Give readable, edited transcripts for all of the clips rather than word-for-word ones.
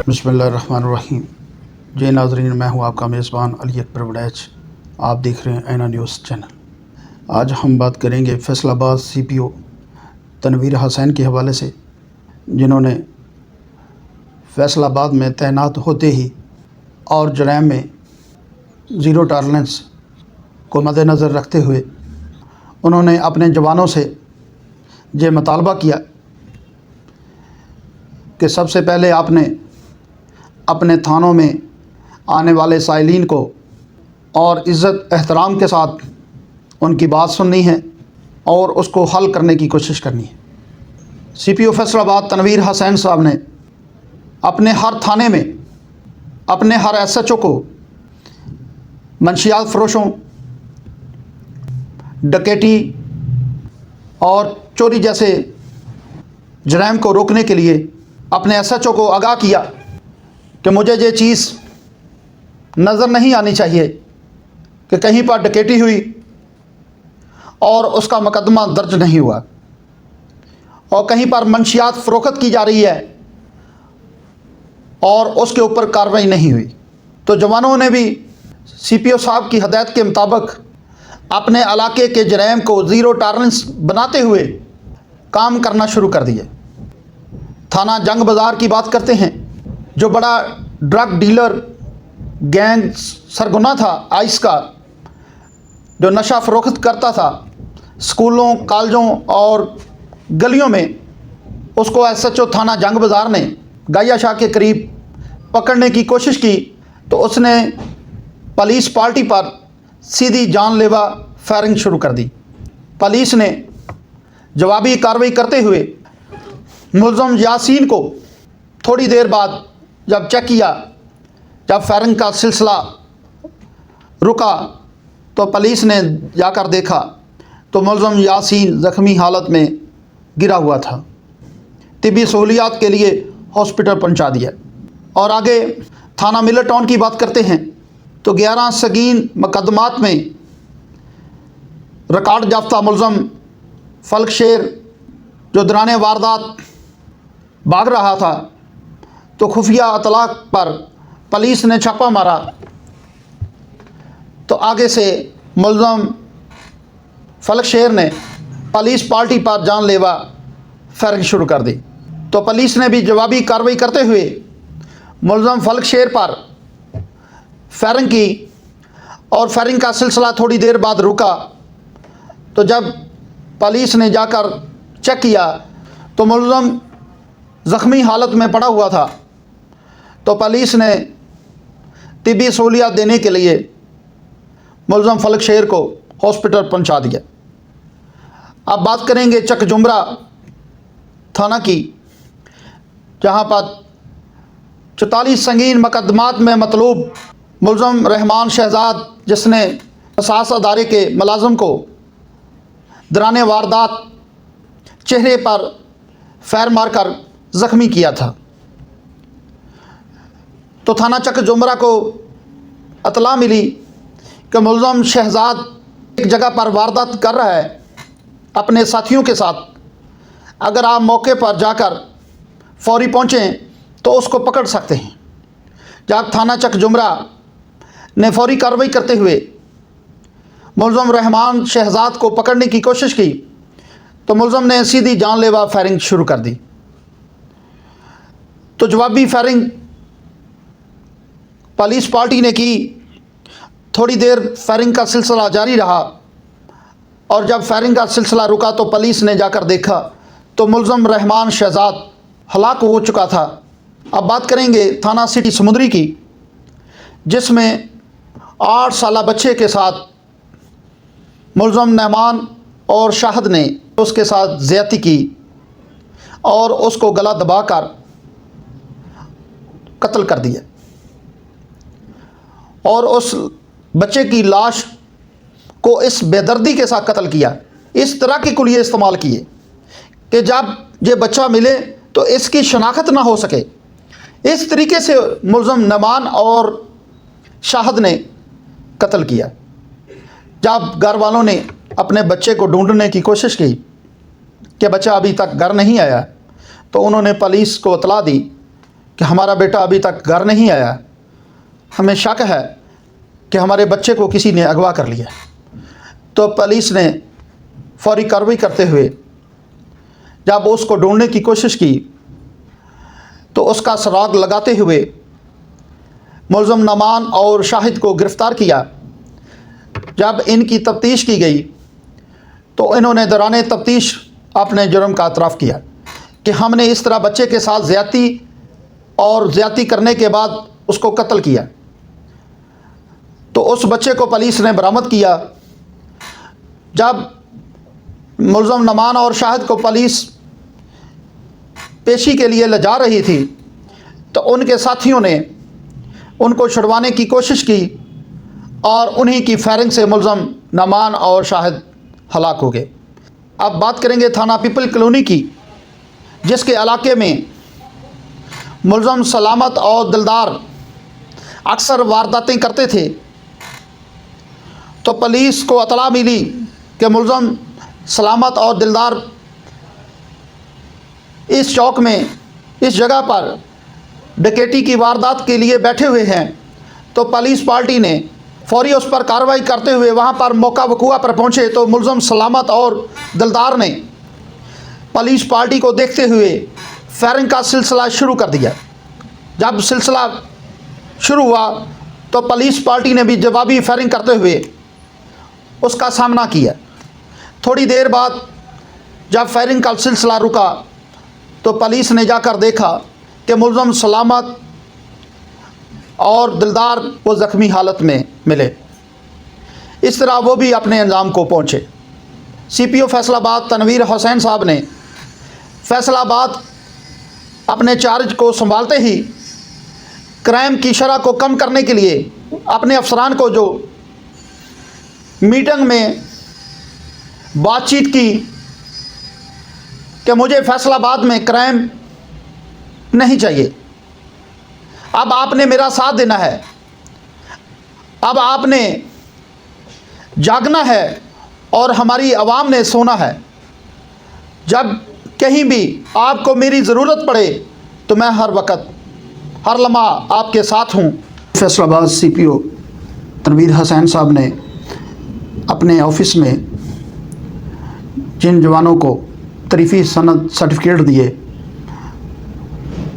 बिस्मिल्लाहिर्रहमानिर्रहीम। जय नाज़रीन, मैं हूं आपका मेज़बान अली अकबर वड़ैच। आप देख रहे हैं ऐना न्यूज़ चैनल। आज हम बात करेंगे फैसलाबाद सीपीओ तनवीर हुसैन के हवाले से, जिन्होंने फैसलाबाद में तैनात होते ही और जराइम में ज़ीरो टॉलरेंस को मद्देनज़र रखते हुए उन्होंने अपने जवानों से ये मुतालबा किया कि सबसे पहले आपने अपने थानों में आने वाले साइलिन को और इज़्ज़त एहतराम के साथ उनकी बात सुननी है और उसको हल करने की कोशिश करनी है। सीपीओ फैसलाबाद तनवीर हुसैन साहब ने अपने हर थाने में अपने हर एसएचओ को मंशियात फ़रोशों, डकैती और चोरी जैसे जराइम को रोकने के लिए अपने एसएचओ को आगाह किया कि मुझे ये चीज़ नज़र नहीं आनी चाहिए कि कहीं पर डकैती हुई और उसका मुकदमा दर्ज नहीं हुआ और कहीं पर मंशियात फ़रोख्त की जा रही है और उसके ऊपर कार्रवाई नहीं हुई। तो जवानों ने भी सीपीओ साहब की हदायत के मुताबिक अपने इलाके के जराइम को ज़ीरो टॉलरेंस बनाते हुए काम करना शुरू कर दिए। थाना जंग बाज़ार की बात करते हैं, जो बड़ा ड्रग डीलर गैंग सरगना था आइस का, जो नशा फ़रोख्त करता था स्कूलों, कॉलेजों और गलियों में, उसको एसएचओ थाना जंग बाज़ार ने गाया शाह के करीब पकड़ने की कोशिश की तो उसने पुलिस पार्टी पर सीधी जानलेवा फायरिंग शुरू कर दी। पुलिस ने जवाबी कार्रवाई करते हुए मुलज़म यासीन को थोड़ी देर बाद जब चेक किया, जब फायरिंग का सिलसिला रुका तो पुलिस ने जाकर देखा तो मुलज़म यासीन ज़ख्मी हालत में गिरा हुआ था। तिब्बी सहूलियात के लिए हॉस्पिटल पहुंचा दिया। और आगे थाना मिलर टाउन की बात करते हैं तो 11 संगीन मुकदमात में रिकॉर्ड याफ्ता मुलज़म फलक शेर, जो दौरान वारदात भाग रहा था, तो खुफिया इतला पर पुलिस ने छापा मारा तो आगे से मुलज़म फलक शेर ने पुलिस पार्टी पर जानलेवा फायरिंग शुरू कर दी। तो पुलिस ने भी जवाबी कार्रवाई करते हुए मुलज़म फलक शेर पर फायरिंग की और फायरिंग का सिलसिला थोड़ी देर बाद रुका। तो जब पुलिस ने जाकर चेक किया तो मुलज़म ज़ख्मी हालत में पड़ा हुआ था। तो पुलिस ने तिब्बी सहूलियत देने के लिए मुलज़म फलक शेर को हॉस्पिटल पहुंचा दिया। अब बात करेंगे चक जुमरा थाना की, जहां पर 44 संगीन मुकदमात में मतलूब मुलज़म रहमान शहजाद, जिसने प्रशास अदारे के मुलाज़िम को दौरान वारदात चेहरे पर फायर मारकर ज़ख्मी किया था, तो थाना चक जुमरा को इतला मिली कि मुलज़म शहजाद एक जगह पर वारदात कर रहा है अपने साथियों के साथ। अगर आप मौके पर जाकर फौरी पहुँचें तो उसको पकड़ सकते हैं। जब थाना चक जुमरा ने फौरी कार्रवाई करते हुए मुलज़म रहमान शहजाद को पकड़ने की कोशिश की तो मुलज़म ने सीधी जानलेवा फायरिंग शुरू कर दी। तो जवाबी फायरिंग पुलिस पार्टी ने की। थोड़ी देर फायरिंग का सिलसिला जारी रहा और जब फायरिंग का सिलसिला रुका तो पुलिस ने जाकर देखा तो मुलज़म रहमान शहजाद हलाक हो चुका था। अब बात करेंगे थाना सिटी समुंदरी की, जिसमें 8 साला बच्चे के साथ मुलज़म नहमान और शाहद ने उसके साथ ज़्यादती की और उसको गला दबाकर कत्ल कर दिया और उस बच्चे की लाश को इस बेदर्दी के साथ कत्ल किया। इस तरह के कुलिये इस्तेमाल किए कि जब ये बच्चा मिले तो इसकी शनाख्त ना हो सके। इस तरीके से मुलज़म नमान और शाहद ने कत्ल किया। जब घर वालों ने अपने बच्चे को ढूंढने की कोशिश की कि बच्चा अभी तक घर नहीं आया, तो उन्होंने पुलिस को इतला दी कि हमारा बेटा अभी तक घर नहीं आया, हमें शक है कि हमारे बच्चे को किसी ने अगवा कर लिया। तो पुलिस ने फौरी कार्रवाई करते हुए जब उसको ढूंढने की कोशिश की तो उसका सुराग लगाते हुए मुलज़म नमान और शाहिद को गिरफ़्तार किया। जब इनकी तफ्तीश की गई तो इन्होंने दौरान तफ्तीश अपने जुर्म का एतराफ़ किया कि हमने इस तरह बच्चे के साथ ज़्यादती करने के बाद उसको कत्ल किया। तो उस बच्चे को पुलिस ने बरामद किया। जब मुलज़म नमान और शाहिद को पुलिस पेशी के लिए ले जा रही थी तो उनके साथियों ने उनको छुड़वाने की कोशिश की और उन्हीं की फायरिंग से मुलज़म नमान और शाहिद हलाक हो गए। अब बात करेंगे थाना पीपल कॉलोनी की, जिसके इलाके में मुलज़म सलामत और दिलदार अक्सर वारदातें करते थे। तो पुलिस को इत्तला मिली कि मुलज़म सलामत और दिलदार इस चौक में, इस जगह पर डकैती की वारदात के लिए बैठे हुए हैं। तो पुलिस पार्टी ने फौरी उस पर कार्रवाई करते हुए वहां पर मौका वकूआ पर पहुंचे। तो मुलज़म सलामत और दिलदार ने पुलिस पार्टी को देखते हुए फायरिंग का सिलसिला शुरू कर दिया। जब सिलसिला शुरू हुआ तो पुलिस पार्टी ने भी जवाबी फायरिंग करते हुए उसका सामना किया। थोड़ी देर बाद जब फायरिंग का सिलसिला रुका तो पुलिस ने जाकर देखा कि मुलज़म सलामत और दिलदार वो ज़ख्मी हालत में मिले। इस तरह वो भी अपने अंजाम को पहुँचे। CPO फैसलाबाद तनवीर हुसैन साहब ने फैसलाबाद अपने चार्ज को संभालते ही क्राइम की शरह को कम करने के लिए अपने अफसरान को जो मीटिंग में बातचीत की कि मुझे फैसलाबाद में क्राइम नहीं चाहिए, अब आपने मेरा साथ देना है, अब आपने जागना है और हमारी आवाम ने सोना है। जब कहीं भी आपको मेरी ज़रूरत पड़े तो मैं हर वक्त हर लम्हा आपके साथ हूँ। फैसलाबाद CPO तनवीर हुसैन साहब ने अपने ऑफिस में जिन जवानों को तरीफ़ी सनद सर्टिफिकेट दिए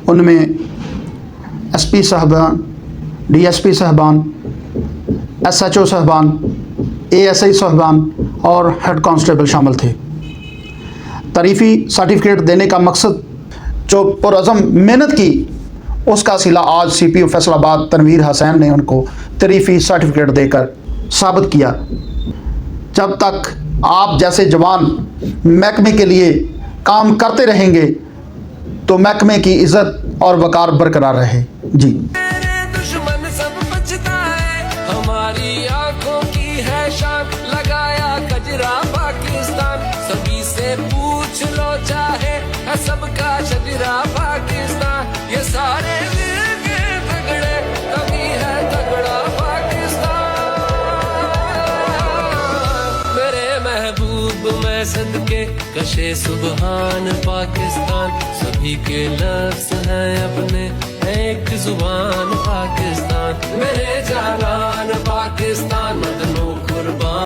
उनमें SP साहबान, DSP साहबान, SHO साहबान, ASI साहबान और हेड कांस्टेबल शामिल थे। तरीफ़ी सर्टिफिकेट देने का मकसद जो पुरअज़म मेहनत की उसका सिला आज CPO फैसलाबाद तनवीर हुसैन ने उनको तरीफ़ी सर्टिफिकेट देकर साबित किया। जब तक आप जैसे जवान महकमे के लिए काम करते रहेंगे तो महकमे की इज़्ज़त और वक़ार बरकरार रहे। जी। दुश्मन सब बचता है, हमारी आंखों की है शान, लगाया कजरा पाकिस्तान, सभी से पूछ लो चाहे है सबका शजरा पाकिस्तान, ये सारे मिलके तगड़े तभी है तगड़ा पाकिस्तान। मेरे महबूब मैं सदके कशे सुबहान पाकिस्तान, सभी के लफ्ज़ हैं अपने एक जुबान पाकिस्तान, मेरे जालान पाकिस्तान, मदनों कुर्बान।